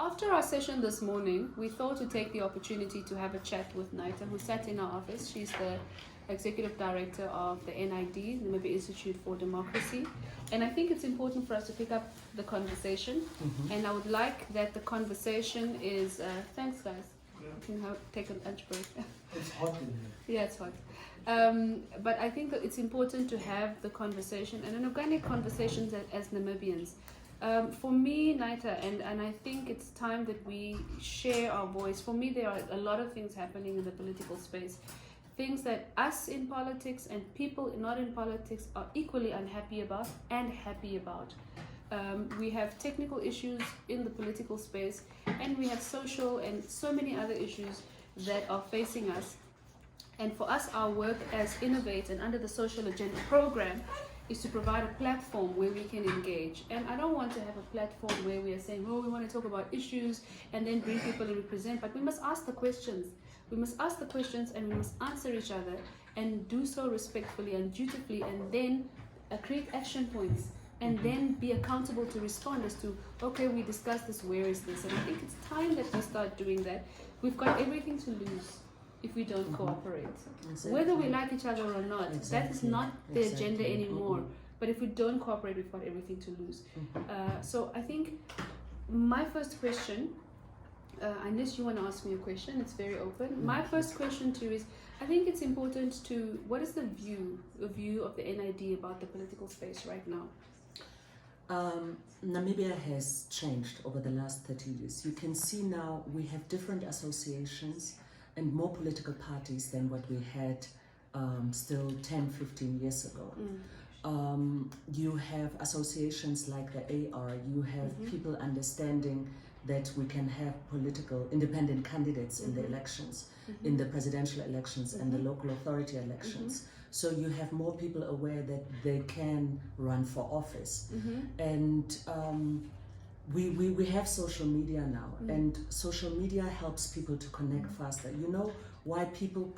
after our session this morning, we thought to take the opportunity to have a chat with Naita, who sat in our office. She's the Executive Director of the NID, Namibia Institute for Democracy. And I think it's important for us to pick up the conversation. And I would like that the conversation is, thanks guys, you can take a lunch break. It's hot in here. Yeah, it's hot. But I think that it's important to have the conversation and an organic conversation as Namibians. For me, Naita, and I think it's time that we share our voice. For me, there are a lot of things happening in the political space. Things that us in politics and people not in politics are equally unhappy about and happy about. We have technical issues in the political space, and we have social and so many other issues that are facing us. And for us, our work as Innv8e and under the Social Agenda program is to provide a platform where we can engage. And I don't want to have a platform where we are saying, oh, we want to talk about issues and then bring people and represent, but we must ask the questions. We must ask the questions and we must answer each other and do so respectfully and dutifully, and then create action points and then be accountable to respond as to, okay, we discussed this, where is this? And I think it's time that we start doing that. We've got everything to lose if we don't cooperate. Exactly. Whether we like each other or not, that is not the agenda anymore. But if we don't cooperate, we've got everything to lose. So I think my first question, unless you want to ask me a question, it's very open. My first question to you is, I think it's important to, what is the view of the NID about the political space right now? Namibia has changed over the last 30 years. You can see now we have different associations and more political parties than what we had still 10, 15 years ago. You have associations like the AR, you have people understanding that we can have political independent candidates in the elections, in the presidential elections and the local authority elections. So you have more people aware that they can run for office. And we have social media now, and social media helps people to connect faster. You know why people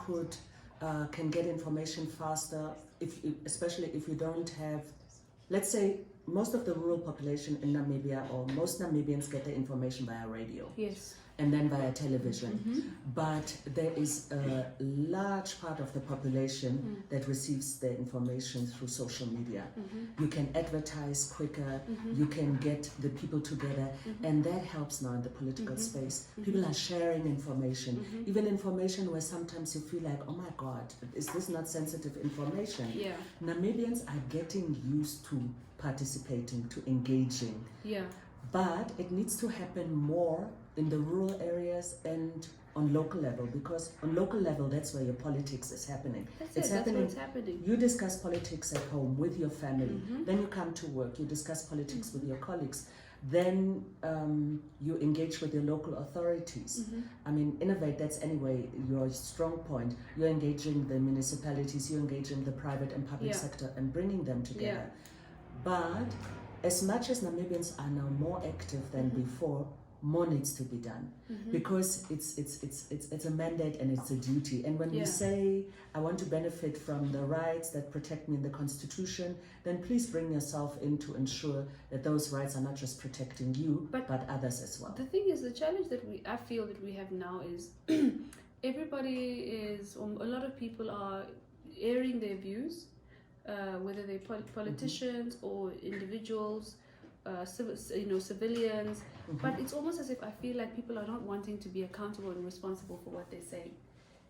can get information faster, especially if you don't have, let's say, most of the rural population in Namibia, or most Namibians, get their information via radio. Yes. And then via television. But there is a large part of the population that receives their information through social media. You can advertise quicker, you can get the people together, and that helps now in the political space. People are sharing information, even information where sometimes you feel like, oh my God, is this not sensitive information? Yeah. Namibians are getting used to participating, to engaging. Yeah. But it needs to happen more in the rural areas and on local level, because on local level, that's where your politics is happening. That's where it's happening. You discuss politics at home with your family, then you come to work, you discuss politics with your colleagues, then you engage with your local authorities. I mean, Innv8e, that's anyway your strong point. You're engaging the municipalities, you're engaging the private and public sector and bringing them together. But as much as Namibians are now more active than before, more needs to be done, because it's a mandate and it's a duty. And when we say, I want to benefit from the rights that protect me in the Constitution, then please bring yourself in to ensure that those rights are not just protecting you, but others as well. The thing is, the challenge that I feel that we have now is everybody is, a lot of people are airing their views, whether they're politicians or individuals, civilians, but it's almost as if I feel like people are not wanting to be accountable and responsible for what they're saying.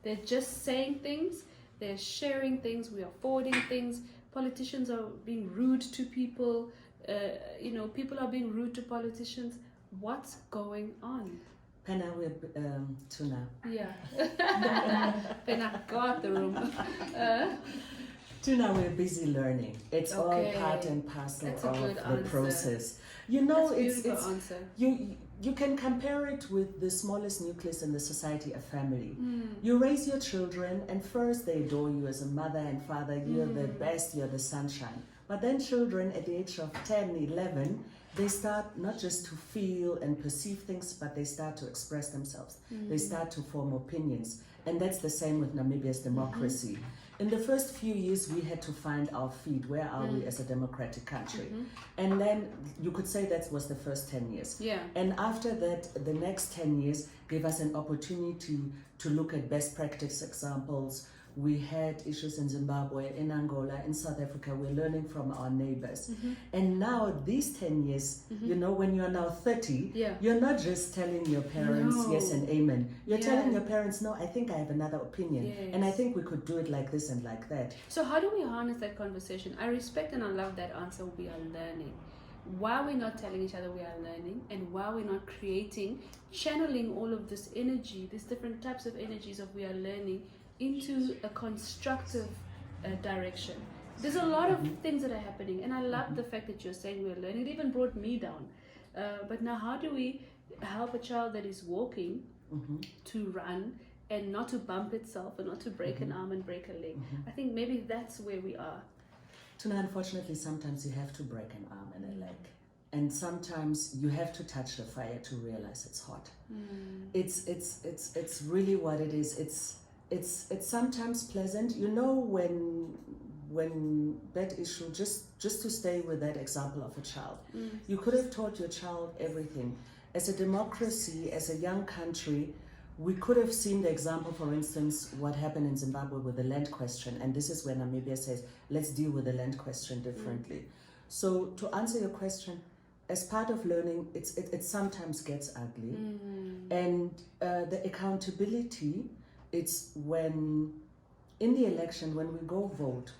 They're just saying things, they're sharing things, we are forwarding things. Politicians are being rude to people, people are being rude to politicians. What's going on? Penna, we're Tuna. Yeah. Penna, go out the room. Tuna, we're busy learning. It's all part and parcel of the process. You know, you can compare it with the smallest nucleus in the society, a family. You raise your children, and first they adore you as a mother and father. You're the best, you're the sunshine. But then children at the age of 10, 11, they start not just to feel and perceive things, but they start to express themselves. They start to form opinions. And that's the same with Namibia's democracy. In the first few years, we had to find our feet. Where are we as a democratic country? And then you could say that was the first 10 years. Yeah. And after that, the next 10 years gave us an opportunity to look at best practice examples. We had issues in Zimbabwe, in Angola, in South Africa. We're learning from our neighbors. And now these 10 years, you know, when you're now 30, you're not just telling your parents yes and amen. You're telling your parents, no, I think I have another opinion. And I think we could do it like this and like that. So how do we harness that conversation? I respect and I love that answer, we are learning. Why are we not telling each other we are learning, and why are we not channeling all of this energy, these different types of energies of we are learning, into a constructive direction? There's a lot of things that are happening, and I love the fact that you're saying we're learning. It even brought me down. But now how do we help a child that is walking to run and not to bump itself and not to break an arm and break a leg? I think maybe that's where we are. Tuna, unfortunately, sometimes you have to break an arm and a leg. And sometimes you have to touch the fire to realize it's hot. It's really what it is. It's sometimes pleasant, you know, when that issue, just to stay with that example of a child, you could have taught your child everything. As a democracy, as a young country, we could have seen the example, for instance, what happened in Zimbabwe with the land question, and this is where Namibia says, let's deal with the land question differently. So to answer your question, as part of learning, it sometimes gets ugly, and the accountability, it's when in the election, when we go vote,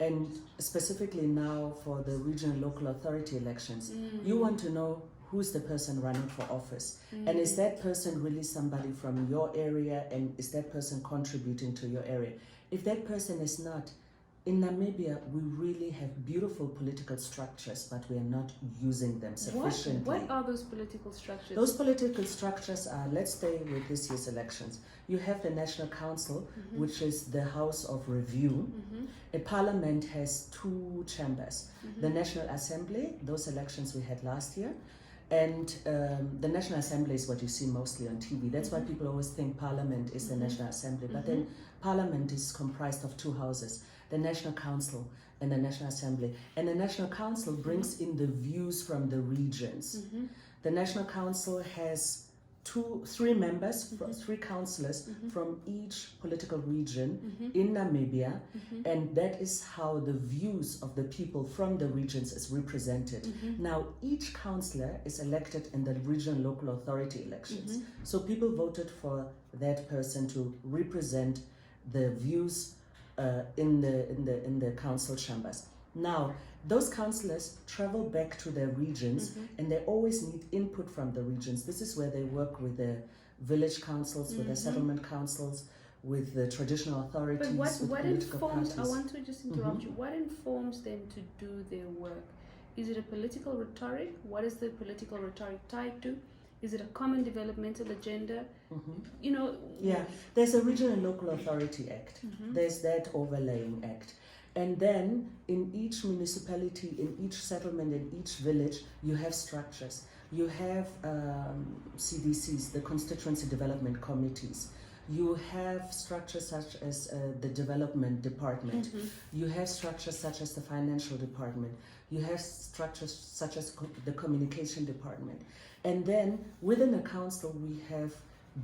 and specifically now for the regional local authority elections, you want to know who's the person running for office, and is that person really somebody from your area, and is that person contributing to your area? If that person is not, in Namibia, we really have beautiful political structures, but we are not using them sufficiently. What are those political structures? Those political structures are, let's stay with this year's elections. You have the National Council, which is the House of Review. A parliament has two chambers. The National Assembly, those elections we had last year, and the National Assembly is what you see mostly on TV. That's why people always think Parliament is the National Assembly, but then Parliament is comprised of two houses, the National Council and the National Assembly. And the National Council brings in the views from the regions. The National Council has three members, three councillors from each political region in Namibia, and that is how the views of the people from the regions is represented. Now, each councillor is elected in the regional local authority elections. So people voted for that person to represent the views in the council chambers. Now, those councillors travel back to their regions, and they always need input from the regions. This is where they work with the village councils, with the settlement councils, with the traditional authorities, but what informs, parties. I want to just interrupt you, what informs them to do their work? Is it a political rhetoric? What is the political rhetoric tied to? Is it a common developmental agenda? You know. Yeah, there's a Regional Local Authority Act. There's that overlaying act. And then in each municipality, in each settlement, in each village, you have structures. You have CDCs, the Constituency Development Committees. You have structures such as the Development Department. You have structures such as the Financial Department. You have structures such as the Communication Department. And then within a council, we have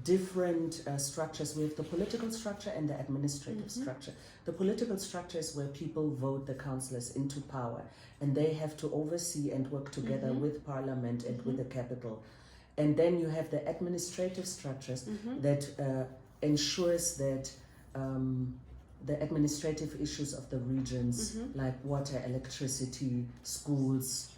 different structures. We have the political structure and the administrative structure. The political structure is where people vote the councillors into power, and they have to oversee and work together with Parliament and with the capital. And then you have the administrative structures that ensures that the administrative issues of the regions, like water, electricity, schools,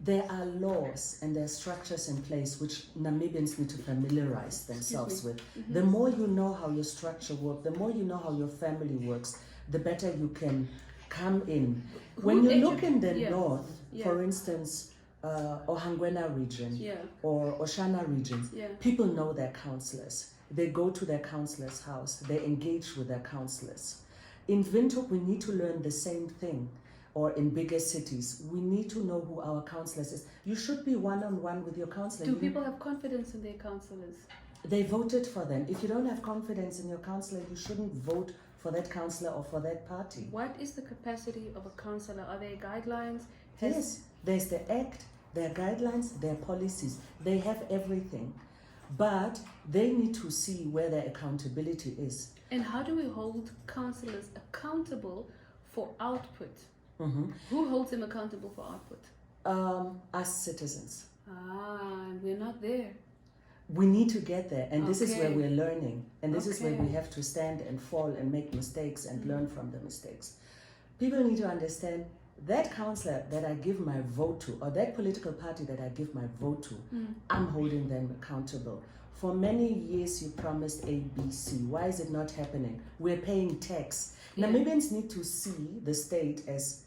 there are laws and there are structures in place which Namibians need to familiarize themselves with. The more you know how your structure works, the more you know how your family works, the better you can come in. When you look in the north, for instance, Ohangwena region or Oshana regions, people know their councillors. They go to their councillor's house. They engage with their councillors. In Windhoek, we need to learn the same thing. Or in bigger cities, we need to know who our councillors is. You should be one-on-one with your councillor. Do people have confidence in their councillors? They voted for them. If you don't have confidence in your councillor, you shouldn't vote for that councillor or for that party. What is the capacity of a councillor? Are there guidelines? Yes, there's the act, there are guidelines, there are policies. They have everything. But they need to see where their accountability is. And how do we hold councillors accountable for output? Mm-hmm. Who holds them accountable for output? Us citizens. And we're not there. We need to get there, and this is Okay. where we're learning, and this is where Okay. we have to stand and fall and make mistakes and learn from the mistakes. People need to understand that councillor that I give my vote to, or that political party that I give my vote to, I'm holding them accountable. For many years you promised A, B, C. Why is it not happening? We're paying tax. Yeah. Namibians need to see the state as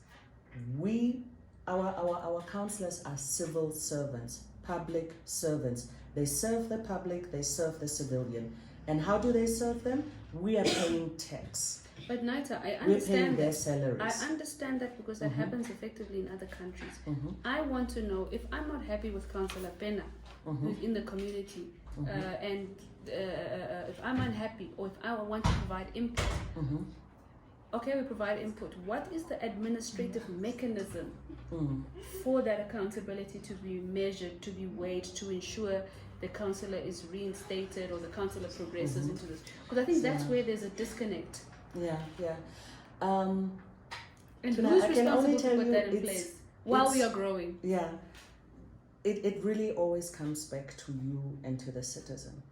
our councillors are civil servants, public servants. They serve the public, they serve the civilian. And how do they serve them? We are paying tax. But Naita, I We're paying understand their that. salaries. I understand that because that happens effectively in other countries. Mm-hmm. I want to know if I'm not happy with Councillor Pena, who's in the community, and if I'm unhappy or if I want to provide input. Okay, we provide input. What is the administrative mechanism for that accountability to be measured, to be weighed, to ensure the councillor is reinstated or the councillor progresses into this? Because I think that's where there's a disconnect. Yeah. And Tuna, who's I can only responsible to tell put you that in place while we it's- are growing? Yeah. It really always comes back to you and to the citizen.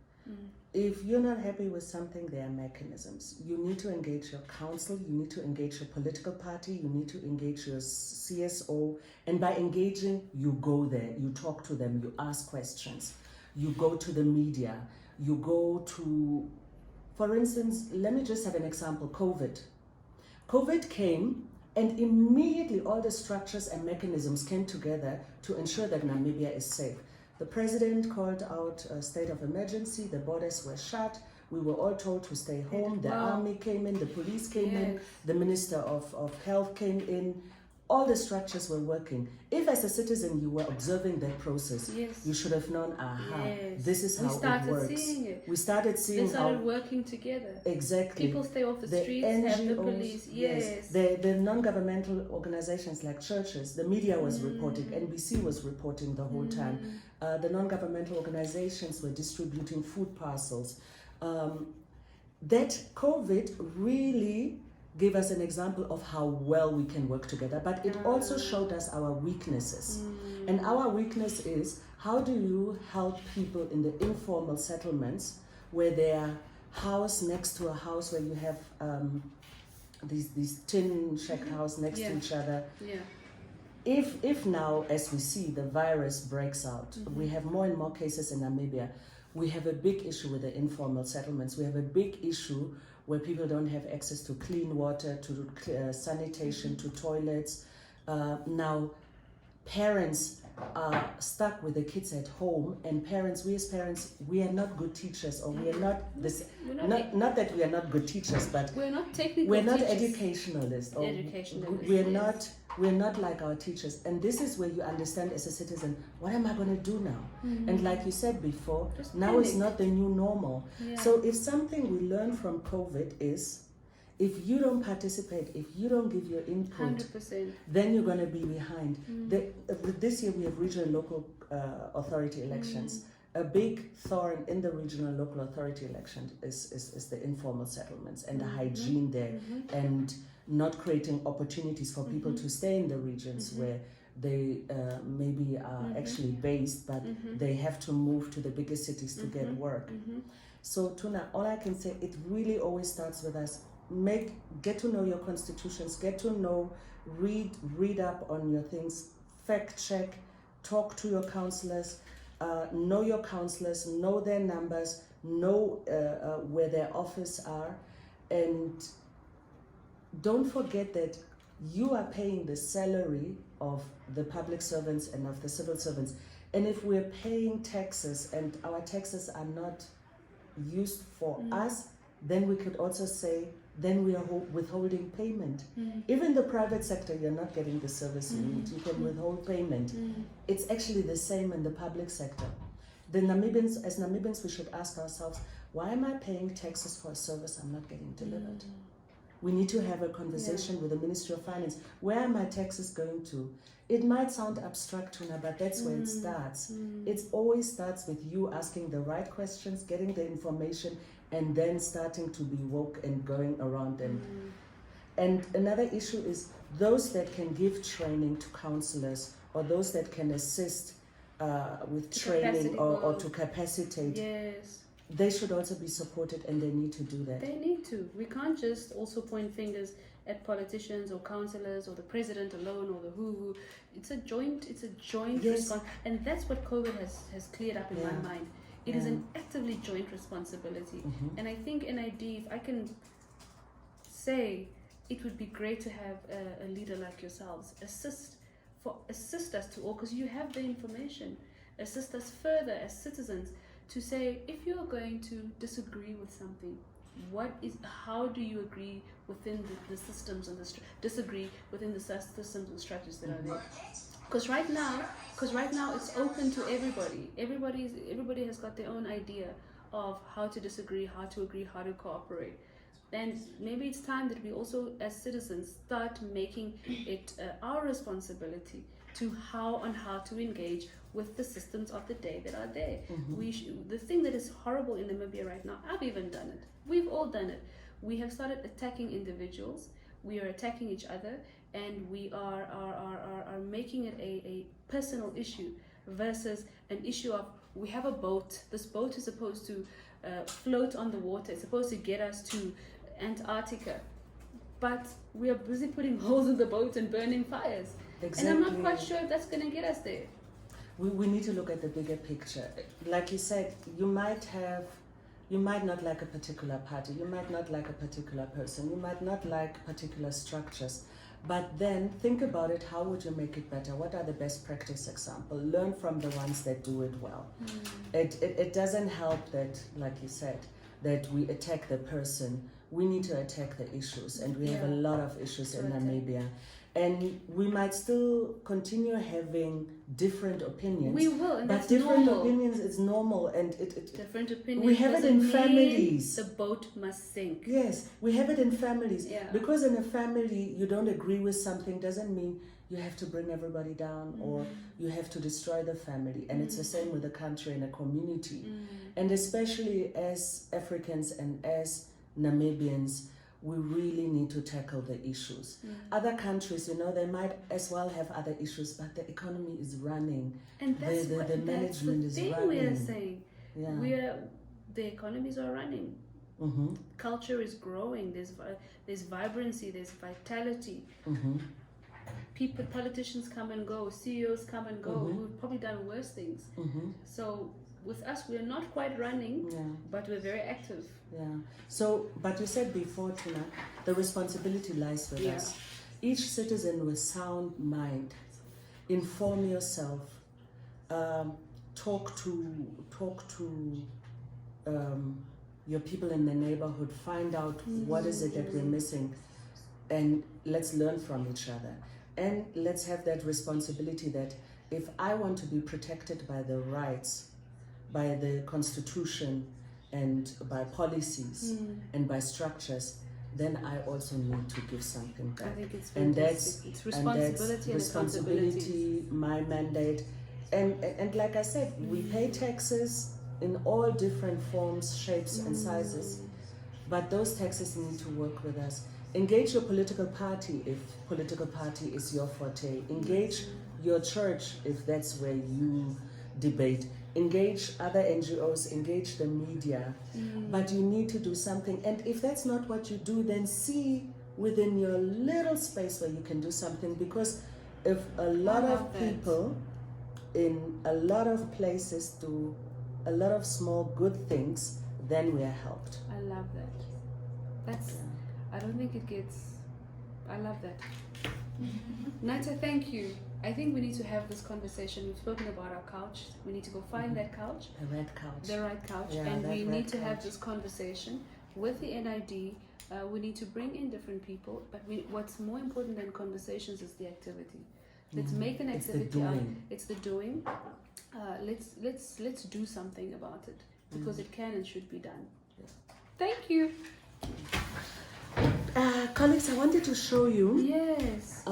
If you're not happy with something, there are mechanisms. You need to engage your council, you need to engage your political party, you need to engage your CSO, and by engaging, you go there, you talk to them, you ask questions, you go to the media, you go to, for instance, let me just have an example, COVID. COVID came, and immediately all the structures and mechanisms came together to ensure that Namibia is safe. The president called out a state of emergency, the borders were shut, we were all told to stay home, the army came in, the police came in, the minister of health came in, all the structures were working. If as a citizen you were observing that process, you should have known, this is how it works. Seeing it. We started seeing They started working together. Exactly. People stay off the streets, NGOs, have the police. Yes. The non-governmental organizations like churches, the media was reporting, NBC was reporting the whole time. The non-governmental organizations were distributing food parcels. That COVID really gave us an example of how well we can work together, but it also showed us our weaknesses. And our weakness is, how do you help people in the informal settlements where they are house next to a house, where you have these tin shack house next to each other. If now, as we see, the virus breaks out, we have more and more cases in Namibia, we have a big issue with the informal settlements. We have a big issue where people don't have access to clean water, to sanitation, to toilets. Now, parents are stuck with the kids at home, and we as parents, we are not good teachers, or we are not this. Not that we are not good teachers, but we're not technical. We're not teachers. educationalists. Or Educationalists. We're not like our teachers, and this is where you understand as a citizen, what am I going to do now? And like you said before, Just now panic. it's not the new normal. So if something we learn from COVID is, if you don't participate, if you don't give your input, 100%. then you're going to be behind. This year we have regional local authority elections. A big thorn in the regional local authority election is the informal settlements and the hygiene there, and not creating opportunities for people to stay in the regions where they maybe are actually based, but they have to move to the bigger cities to get work. So Tuna, all I can say, it really always starts with us. Get to know your constitutions, get to know, read up on your things, fact check, talk to your councillors, know your councillors, know their numbers, know where their offices are, and don't forget that you are paying the salary of the public servants and of the civil servants. And if we're paying taxes and our taxes are not used for us, then we could also say, then we are withholding payment. Even the private sector, you're not getting the service you need. You can withhold payment. It's actually the same in the public sector. As Namibians, we should ask ourselves, why am I paying taxes for a service I'm not getting delivered? We need to have a conversation with the Ministry of Finance. Where are my taxes going to? It might sound abstract, Tuna, but that's where it starts. It always starts with you asking the right questions, getting the information, and then starting to be woke and going around them. And another issue is those that can give training to counselors or those that can assist with training or to capacitate. Yes. They should also be supported, and they need to do that. They need to. We can't just also point fingers at politicians or councillors or the president alone or the who. It's a joint response, and that's what COVID has cleared up in my mind. It is an actively joint responsibility, and I think NID, if I can say, it would be great to have a leader like yourselves assist us to all, because you have the information. Assist us further as citizens to say, if you're going to disagree with something, how do you agree within the systems and disagree within the systems and structures that are there? Because right now it's open to everybody. Everybody has got their own idea of how to disagree, how to agree, how to cooperate. And maybe it's time that we also, as citizens, start making it our responsibility to how to engage with the systems of the day that are there. The thing that is horrible in Namibia right now, I've even done it. We've all done it. We have started attacking individuals. We are attacking each other, and we are making it a personal issue versus an issue of, we have a boat. This boat is supposed to float on the water. It's supposed to get us to Antarctica, but we are busy putting holes in the boat and burning fires. Exactly. And I'm not quite sure if that's going to get us there. We need to look at the bigger picture. Like you said, you might not like a particular party, you might not like a particular person, you might not like particular structures, but then think about it. How would you make it better? What are the best practice examples? Learn from the ones that do it well. It doesn't help that, like you said, that we attack the person. We need to attack the issues, and we have a lot of issues in Namibia. And we might still continue having different opinions. We will, and but that's different normal. Opinions is normal, and different opinions. We have it in families. The boat must sink. Yes, we have it in families. Yeah. Because in a family you don't agree with something doesn't mean you have to bring everybody down or you have to destroy the family. And it's the same with a country and a community. And especially as Africans and as Namibians, we really need to tackle the issues. Other countries, they might as well have other issues, but the economy is running. And that's the management is running. We are saying. The economies are running. Culture is growing. There's vibrancy. There's vitality. Politicians come and go. CEOs come and go. Who've probably done worse things. So with us, we're not quite running, but we're very active. So, but you said before, Tuna, the responsibility lies with us. Each citizen with sound mind, inform yourself, talk to your people in the neighborhood, find out what is it that we're missing, and let's learn from each other. And let's have that responsibility that if I want to be protected by the rights, by the Constitution, and by policies and by structures, then I also need to give something back. I think it's and it's responsibility and responsibility, my mandate. And like I said, we pay taxes in all different forms, shapes and sizes. But those taxes need to work with us. Engage your political party if political party is your forte. Engage your church if that's where you debate. Engage other NGOs, engage the media, but you need to do something. And if that's not what you do, then see within your little space where you can do something, because if a lot of people in a lot of places do a lot of small good things, then we are helped. I love that. I don't think it gets, I love that. Naita, thank you. I think we need to have this conversation. We've spoken about our couch. We need to go find that couch. The red couch. The right couch. And we need to have this conversation with the NID. We need to bring in different people. But what's more important than conversations is the activity. Let's make an activity out. It's the doing. Let's do something about it, because it can and should be done. Thank you. Colleagues, I wanted to show you Yes.